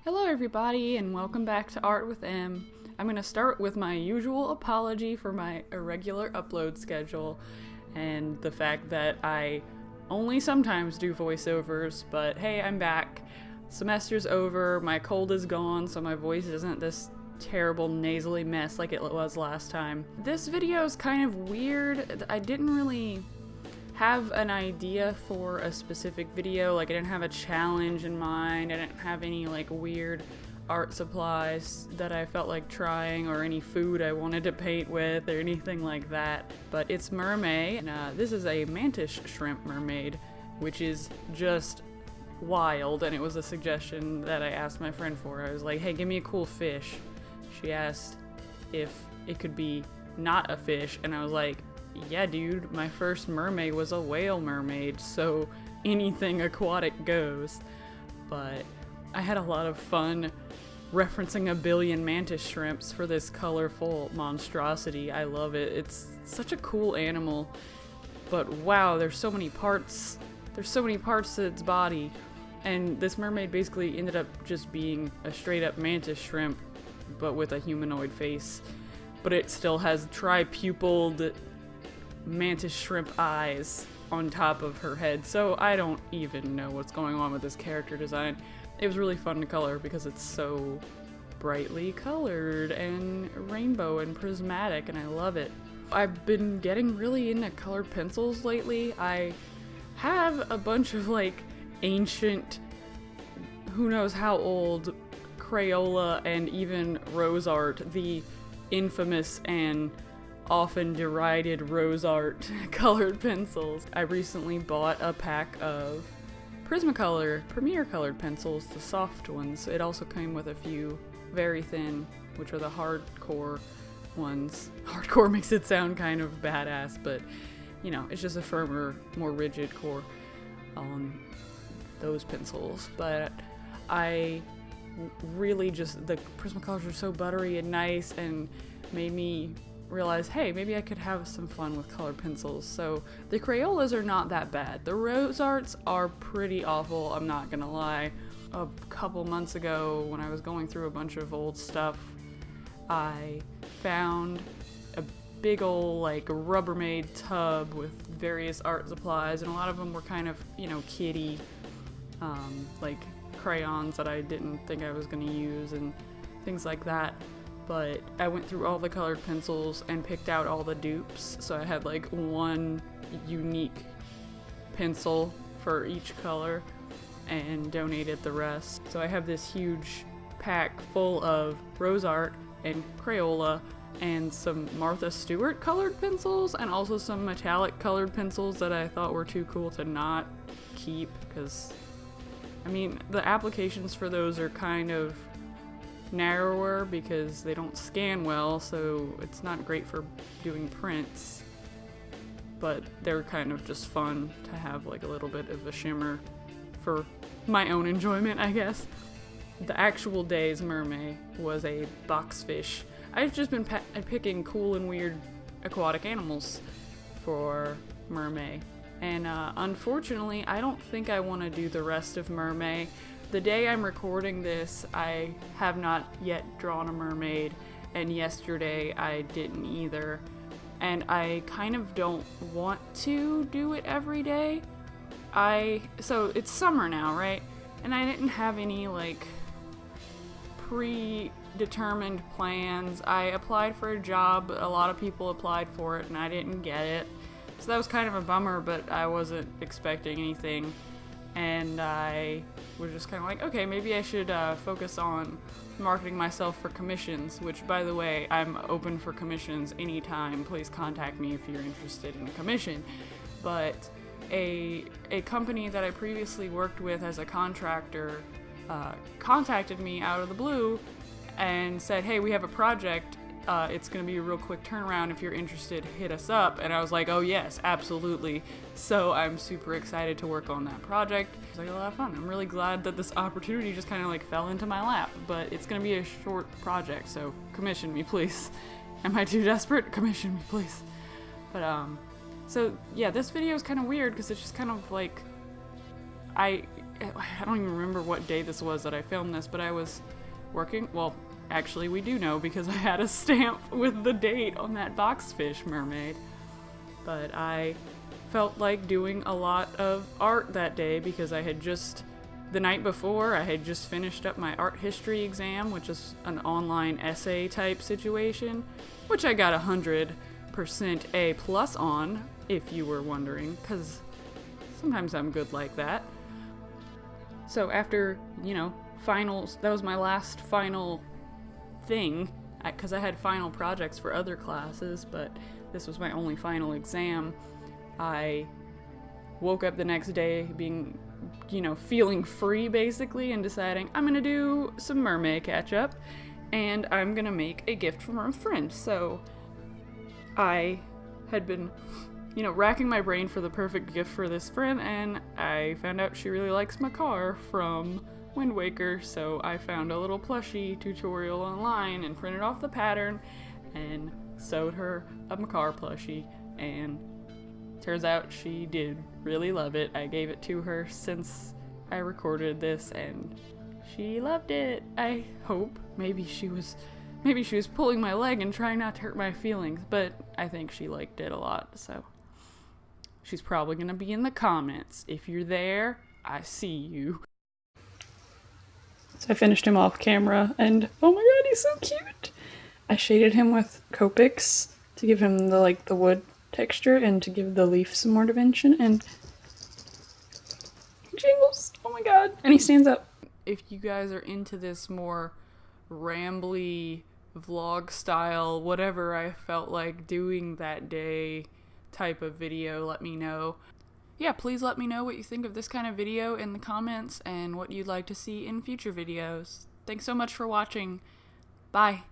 Hello everybody and welcome back to Art with M. I'm going to start with my usual apology for my irregular upload schedule and the fact that I only sometimes do voiceovers, but hey, I'm back. Semester's over, my cold is gone, so my voice isn't this terrible nasally mess like it was last time. This video is kind of weird. I didn't really have an idea for a specific video. Like, I didn't have a challenge in mind. I didn't have any like weird art supplies that I felt like trying, or any food I wanted to paint with, or anything like that. But it's MERMAY, and this is a mantis shrimp mermaid, which is just wild, and it was a suggestion that I asked my friend for. I was like, hey, give me a cool fish. She asked if it could be not a fish, and I was like, yeah, dude, my first mermaid was a whale mermaid, so anything aquatic goes. But I had a lot of fun referencing a billion mantis shrimps for this colorful monstrosity. I love it. It's such a cool animal, but wow, there's so many parts. There's so many parts to its body, and this mermaid basically ended up just being a straight up mantis shrimp, but with a humanoid face. But it still has tri-pupiled mantis shrimp eyes on top of her head, so I don't even know what's going on with this character design. It was really fun to color because it's so brightly colored and rainbow and prismatic, and I love it. I've been getting really into colored pencils lately. I have a bunch of like ancient, who knows how old, Crayola and even rose art, the infamous and often derided rose art colored pencils. I recently bought a pack of Prismacolor Premier colored pencils, the soft ones. It also came with a few very thin, which are the hardcore ones. Hardcore makes it sound kind of badass, but you know, it's just a firmer, more rigid core on those pencils. But I really just, the Prismacolors are so buttery and nice, and made me realize, hey, maybe I could have some fun with colored pencils. So the Crayolas are not that bad. The rose arts are pretty awful, I'm not gonna lie. A couple months ago, when I was going through a bunch of old stuff, I found a big old like Rubbermaid tub with various art supplies, and a lot of them were kind of, you know, kiddie, like crayons that I didn't think I was gonna use and things like that. But I went through all the colored pencils and picked out all the dupes, so I had like one unique pencil for each color and donated the rest. So I have this huge pack full of rose art and Crayola and some Martha Stewart colored pencils, and also some metallic colored pencils that I thought were too cool to not keep, because I mean, the applications for those are kind of narrower because they don't scan well, so it's not great for doing prints, but they're kind of just fun to have like a little bit of a shimmer for my own enjoyment, I guess. The actual day's MERMAY was a boxfish. I've just been picking cool and weird aquatic animals for MERMAY, and unfortunately I don't think I want to do the rest of MERMAY. The day I'm recording this, I have not yet drawn a mermaid, and yesterday I didn't either. And I kind of don't want to do it every day. So it's summer now, right? And I didn't have any like predetermined plans. I applied for a job, but a lot of people applied for it and I didn't get it. So that was kind of a bummer, but I wasn't expecting anything. And I was just kind of like, okay, maybe I should focus on marketing myself for commissions, which, by the way, I'm open for commissions anytime. Please contact me if you're interested in a commission. But a company that I previously worked with as a contractor contacted me out of the blue and said, hey, we have a project. It's going to be a real quick turnaround. If you're interested, hit us up. And I was like, oh yes, absolutely. So I'm super excited to work on that project. It was like a lot of fun. I'm really glad that this opportunity just kind of like fell into my lap, but it's going to be a short project, so commission me, please. Am I too desperate? Commission me, please. But so yeah, this video is kind of weird because it's just kind of like, I don't even remember what day this was that I filmed this, but I was working, well, actually we do know because I had a stamp with the date on that boxfish mermaid. But I felt like doing a lot of art that day because I had just, the night before, I had just finished up my art history exam, which is an online essay type situation, which I got 100% A plus on, if you were wondering, because sometimes I'm good like that. So after, you know, finals, that was my last final thing, because I had final projects for other classes, but this was my only final exam. I woke up the next day being, you know, feeling free basically and deciding I'm gonna do some MERMAY catch up and I'm gonna make a gift for my friend. So I had been, you know, racking my brain for the perfect gift for this friend, and I found out she really likes Makar from Wind Waker, so I found a little plushie tutorial online and printed off the pattern and sewed her a Makar plushie, and turns out she did really love it. I gave it to her since I recorded this and she loved it. I hope. Maybe she was pulling my leg and trying not to hurt my feelings, but I think she liked it a lot, so she's probably gonna be in the comments. If you're there, I see you. So I finished him off camera and oh my god, he's so cute! I shaded him with Copics to give him the wood texture and to give the leaf some more dimension, and he jingles! Oh my god! And he stands up. If you guys are into this more rambly vlog style, whatever I felt like doing that day type of video, let me know. Yeah, please let me know what you think of this kind of video in the comments and what you'd like to see in future videos. Thanks so much for watching. Bye.